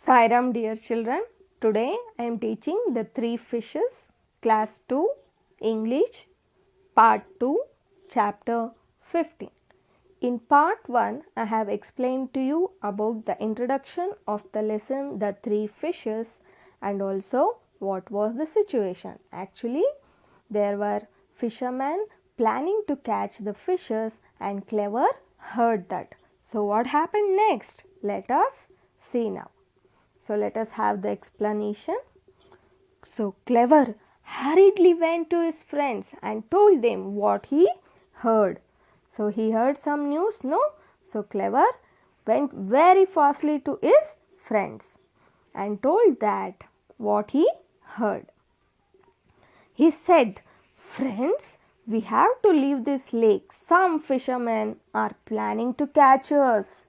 Sairam, dear children. Today I am teaching the three fishes, class 2, English, part 2, chapter 15. In part 1, I have explained to you about the introduction of the lesson, the three fishes, and also what was the situation. Actually, there were fishermen planning to catch the fishes, and Clever heard that. So, what happened next? Let us see now. So, let us have the explanation. So, Clever hurriedly went to his friends and told them what he heard. So, he heard some news, no? So, Clever went very fastly to his friends and told that what he heard. He said, "Friends, we have to leave this lake. Some fishermen are planning to catch us.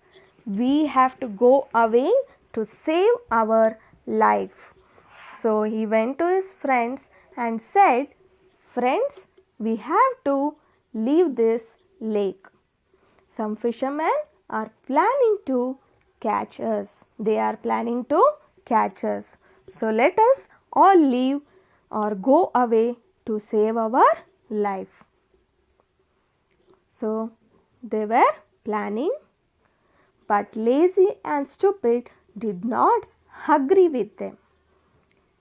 We have to go away to save our life." So he went to his friends and said, "Friends, we have to leave this lake. Some fishermen are planning to catch us. They are planning to catch us. So let us all leave or go away to save our life." So they were planning, but Lazy and Stupid did not agree with them.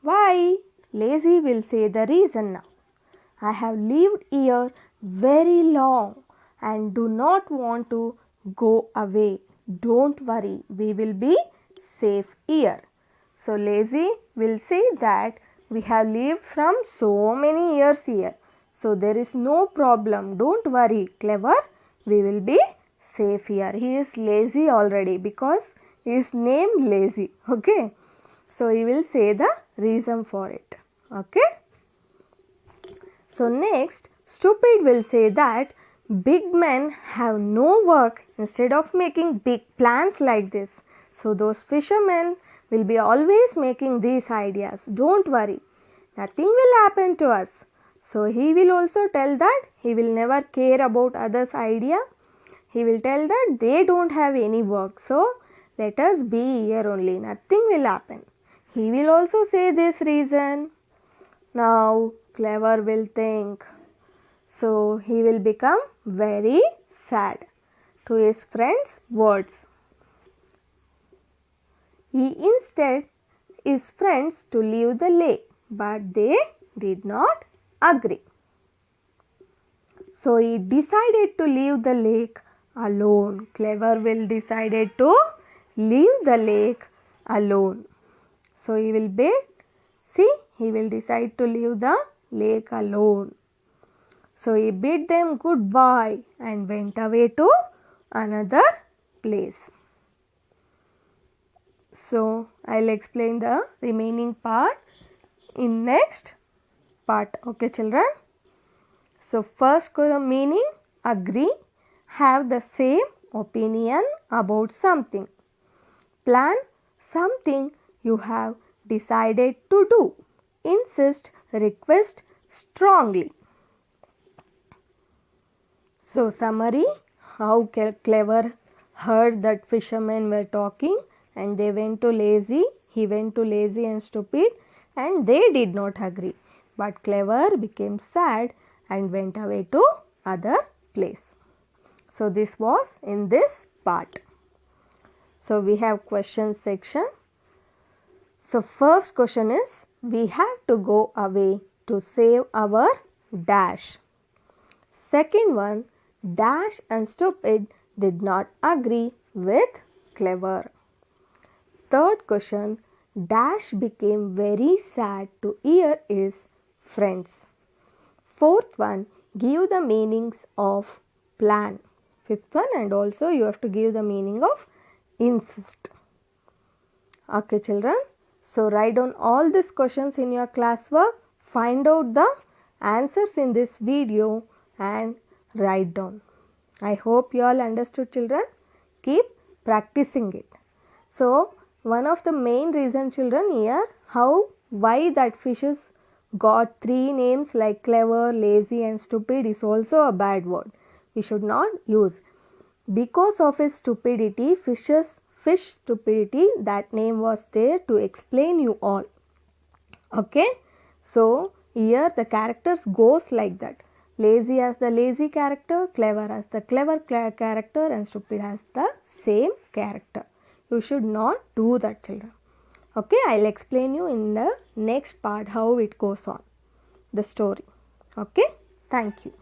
Why? Lazy will say the reason now. "I have lived here very long and do not want to go away. Don't worry, we will be safe here." So Lazy will say that we have lived from so many years here. So there is no problem. Don't worry, Clever. We will be safe here. He is lazy already because he is named Lazy. Okay. So he will say the reason for it. Okay. So next, Stupid will say that big men have no work instead of making big plans like this. So those fishermen will be always making these ideas. Don't worry, nothing will happen to us. So he will also tell that he will never care about others' idea. He will tell that they don't have any work. So let us be here only. Nothing will happen. He will also say this reason. Now Clever will think. So he will become very sad to his friend's words. He instead his friends to leave the lake, but they did not agree. So he decided to leave the lake alone. Clever will decided to leave the lake alone. So he will he will decide to leave the lake alone. So he bid them goodbye and went away to another place. So I'll explain the remaining part in next part. Okay, children. So first meaning, agree, have the same opinion about something. Plan, something you have decided to do. Insist, request strongly. So summary, how Clever heard that fishermen were talking and they went to Lazy. He went to Lazy and Stupid and they did not agree. But Clever became sad and went away to other place. So this was in this part. So we have question section. So first question is, we have to go away to save our dash. Second one, Dash and Stupid did not agree with Clever. Third question, Dash became very sad to hear his friends. Fourth one, give the meanings of plan. Fifth one, and also you have to give the meaning of insist. Okay, children. So write down all these questions in your classwork. Find out the answers in this video and write down. I hope you all understood, children. Keep practicing it. So one of the main reason, children, here why that fishes got three names like Clever, Lazy and Stupid is also a bad word. We should not use. Because of his stupidity, fishes fish stupidity, that name was there to explain you all. Okay, so here the characters goes like that. Lazy as the lazy character, clever as the clever character, and stupid as the same character. You should not do that, children. Okay, I'll explain you in the next part how it goes on, the story. Okay, thank you.